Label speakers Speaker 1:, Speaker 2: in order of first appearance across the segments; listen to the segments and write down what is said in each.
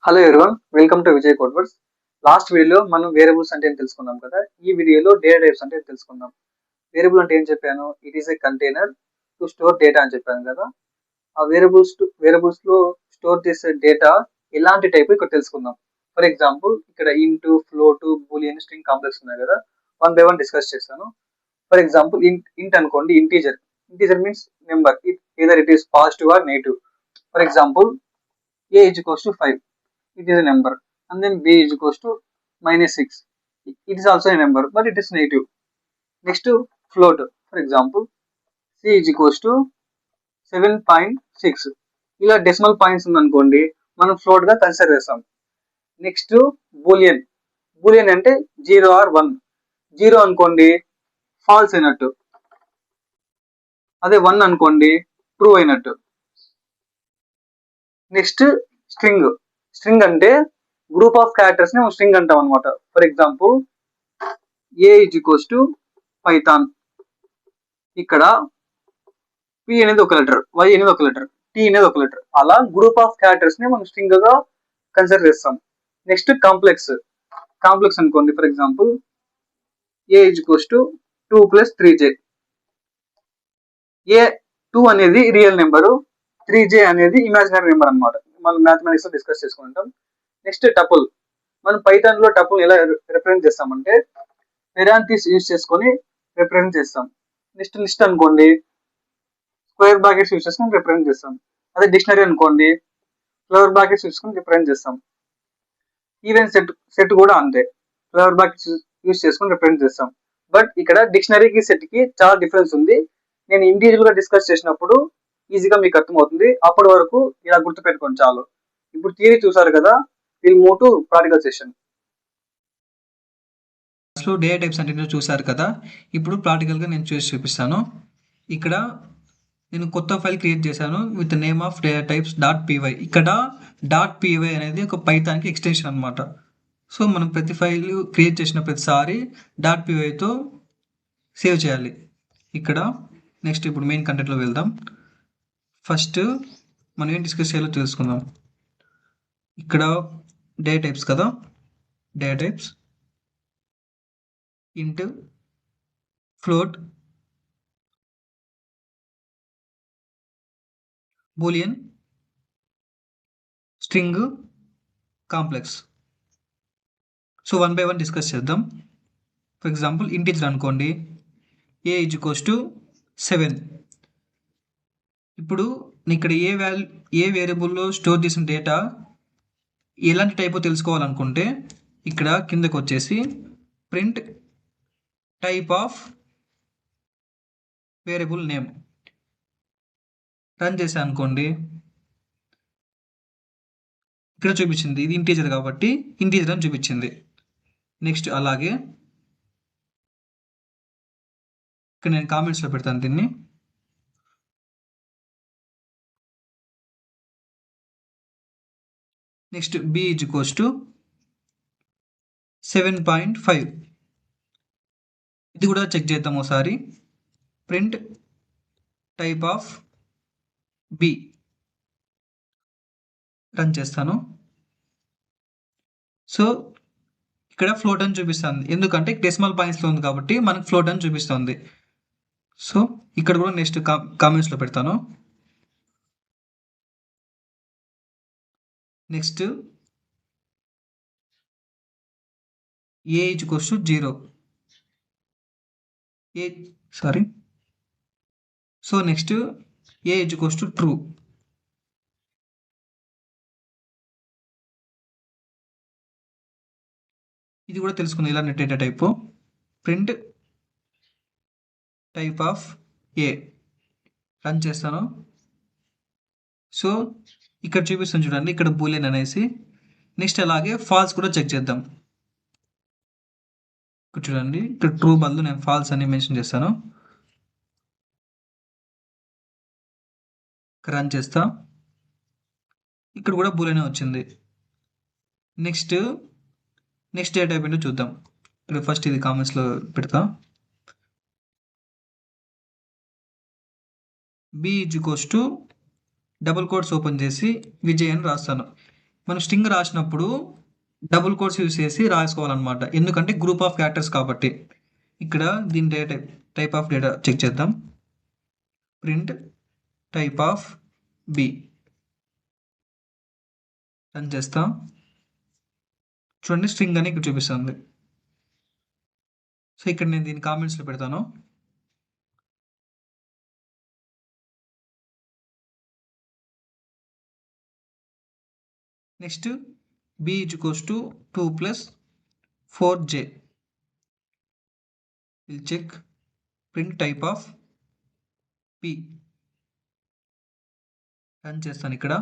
Speaker 1: Hello everyone, welcome to Vijay codewords. Last వీడియోలో మనం variables అంటే ఏం తెలుసుకున్నాం కదా. ఈ వీడియోలో డేటా టైప్స్ అంటే ఏం తెలుసుకుందాం. వేరియబుల్ అంటే ఏం చెప్పాను, it is a container to store data అని చెప్పాను కదా. ఆ వేరియబుల్స్ లో స్టోర్ చేసే డేటా ఎలాంటి టైప్ ఇక్కడ తెలుసుకుందాం. ఫర్ ఎగ్జాంపుల్ ఇక్కడ ఇంట్, ఫ్లోట్, బూలియన్, స్ట్రింగ్, కాంప్లెక్స్ ఉన్నాయి కదా. వన్ బై వన్ డిస్కస్ చేస్తాను. ఫర్ ఎగ్జాంపుల్ ఇంట్ అనుకోండి, integer means number, it is positive or negative. For example a is equals to 5, it is a number, and then b is equals to -6, it is also a number but it is negative. Next, float, for example c is equals to 7.6, ఇలా decimal points ఉందనుకోండి మనం float గా consider చేస్తాం. Next Boolean అంటే 0 are 1. 0 అనుకోండి falls అయినట్టు, అదే 1 అనుకోండి ట్రూ అయినట్టు. నెక్స్ట్ స్ట్రింగ్ అంటే గ్రూప్ ఆఫ్ క్యారెక్టర్స్ ని మనం స్ట్రింగ్ అంటాం అనమాట. For example A is equals to Python, ఇక్కడ పి అనేది ఒక లెటర్, వై అనేది ఒక లెటర్, టీ అనేది ఒక లెటర్, అలా గ్రూప్ ఆఫ్ క్యారెక్టర్స్ ని మనం స్ట్రింగ్ గా కన్సిడర్ చేస్తాం. నెక్స్ట్ కాంప్లెక్స్ అనుకోండి. For example A is equals to 2 + 3j. ఏ 2 అనేది రియల్ నెంబరు, 3j అనేది ఇమాజినరీ నెంబర్ అనమాట. మనం మ్యాథమెటిక్స్ లో డిస్కస్ చేసుకుంటాం. నెక్స్ట్ టపుల్, మనం పైథాన్ లో టపుల్ ఎలా రిప్రజెంట్ చేస్తామంటే పెరాంథసిస్ యూజ్ చేసుకొని రిప్రజెంట్ చేస్తాం. నెక్స్ట్ లిస్ట్ అనుకోండి, స్క్వేర్ బ్రాకెట్స్ యూజ్ చేసుకొని రిప్రజెంట్ చేస్తాం. అదే డిక్షనరీ అనుకోండి, ఫ్లవర్ బ్రాకెట్స్ యూజ్ చేసుకొని రిప్రజెంట్ చేస్తాం. ఈవెన్ సెట్ కూడా అంతే, ఫ్లవర్ బ్రాకెట్స్ యూజ్ చేసుకొని రిప్రజెంట్ చేస్తాం. బట్ ఇక్కడ డిక్షనరీకి సెట్ కి చాలా డిఫరెన్స్ ఉంది. నేను ఇండివిజువల్ గా డిస్కస్ చేసినప్పుడు ఈజీగా మీకు అర్థమవుతుంది. అప్పటి వరకు ఇలా గుర్తుపెట్టుకోండి చాలు. ఇప్పుడు థియరీ చూసారు కదా, will move to practical session.
Speaker 2: Data types అంటే చూసారు కదా, ఇప్పుడు ప్రాక్టికల్గా నేను చూసి చూపిస్తాను. ఇక్కడ నేను కొత్త ఫైల్ క్రియేట్ చేశాను with name of data types .py. ఇక్కడ .py అనేది ఒక పైథాన్కి ఎక్స్టెన్షన్ అనమాట. సో మనం ప్రతి ఫైల్ క్రియేట్ చేసిన ప్రతిసారి .pyతో సేవ్ చేయాలి. ఇక్కడ నెక్స్ట్ ఇప్పుడు మెయిన్ కంటెంట్లో వెళ్దాం. ఫస్ట్ మనం ఏం డిస్కస్ చేయాలో తెలుసుకుందాం. ఇక్కడ డేటా టైప్స్ కదా, డేటా టైప్స్ ఇంట్, float, Boolean, string, complex. So one by one discuss చేద్దాం. ఫర్ ఎగ్జాంపుల్ ఇంటీజర్ అనుకోండి, ఏ ఈజ్ ఈక్వల్స్ టు 7. ఇప్పుడు ఇక్కడ ఏ వేరియబుల్లో స్టోర్ చేసిన డేటా ఎలాంటి టైప్ తెలుసుకోవాలనుకుంటే ఇక్కడ కిందకు వచ్చేసి print type of variable name run చేసా అనుకోండి, ఇక్కడ చూపించింది ఇది ఇంటీజర్ కాబట్టి ఇంటీజర్ అని చూపించింది. నెక్స్ట్ అలాగే ఇక్కడ నేను కామెంట్స్లో పెడతాను దీన్ని. Next b is equals to 7.5. ఇది కూడా చెక్ చేద్దాం ఒకసారి. Print type of b run చేస్తాను. సో ఇక్కడ ఫ్లోట్ అని చూపిస్తుంది, ఎందుకంటే డెసిమల్ పాయింట్స్లో ఉంది కాబట్టి మనకు ఫ్లోట్ అని చూపిస్తుంది. సో ఇక్కడ కూడా నెక్స్ట్ కామెంట్స్లో పెడతాను. Next A is equals to 0. So next A is equals to true. ఇది కూడా తెలుసుకుంది ఇలాంటి data type. Print type of A run చేస్తాను. సో ఇక్కడ చూపిస్తాను చూడండి, ఇక్కడ బూలియన్ అనేసి. నెక్స్ట్ అలాగే ఫాల్స్ కూడా చెక్ చేద్దాం. ఇక్కడ చూడండి, ఇక్కడ ట్రూ బదులు నేను ఫాల్స్ అని మెన్షన్ చేస్తాను. రన్ చేస్తా, ఇక్కడ కూడా బూలియన్ వచ్చింది. నెక్స్ట్ డేటా టైప్ ఏంటో చూద్దాం. ఇక్కడ ఫస్ట్ ఇది కామెంట్స్లో పెడతా. b is equals to double quotes open చేసి విజయ్ అని రాస్తాను. మనం స్ట్రింగ్ రాసినప్పుడు డబుల్ కోట్స్ యూస్ చేసి రాసుకోవాలన్నమాట, ఎందుకంటే గ్రూప్ ఆఫ్ క్యారెక్టర్స్ కాబట్టి. ఇక్కడ దీని data type of data check చేద్దాం. Print type of b run చేస్తాం. చూడండి స్ట్రింగ్ అని ఇక్కడ చూపిస్తుంది. సో ఇక్కడ నేను దీని కామెంట్స్లో పెడతాను. Next b equals to 2 plus 4j. Will check print type of p. Run చేస్తాను. ఇక్కడ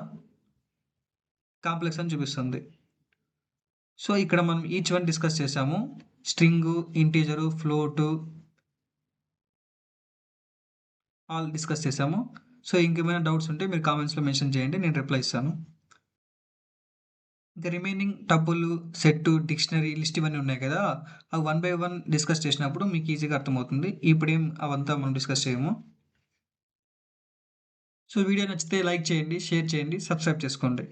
Speaker 2: కాంప్లెక్స్ అని చూపిస్తుంది. సో ఇక్కడ మనం ఈచ్ వన్ డిస్కస్ చేసాము. String, integer, float all discuss చేసాము. సో ఇంకేమైనా డౌట్స్ ఉంటే మీరు కామెంట్స్లో మెన్షన్ చేయండి, నేను రిప్లై ఇస్తాను. ఇంకా remaining tuple, set, dictionary, list ఇవన్నీ ఉన్నాయి కదా, అవి 1 by 1 డిస్కస్ చేసినప్పుడు మీకు ఈజీగా అర్థమవుతుంది. ఇప్పుడేం అవంతా మనం డిస్కస్ చేయము. సో వీడియో నచ్చితే లైక్ చేయండి, షేర్ చేయండి, సబ్స్క్రైబ్ చేసుకోండి.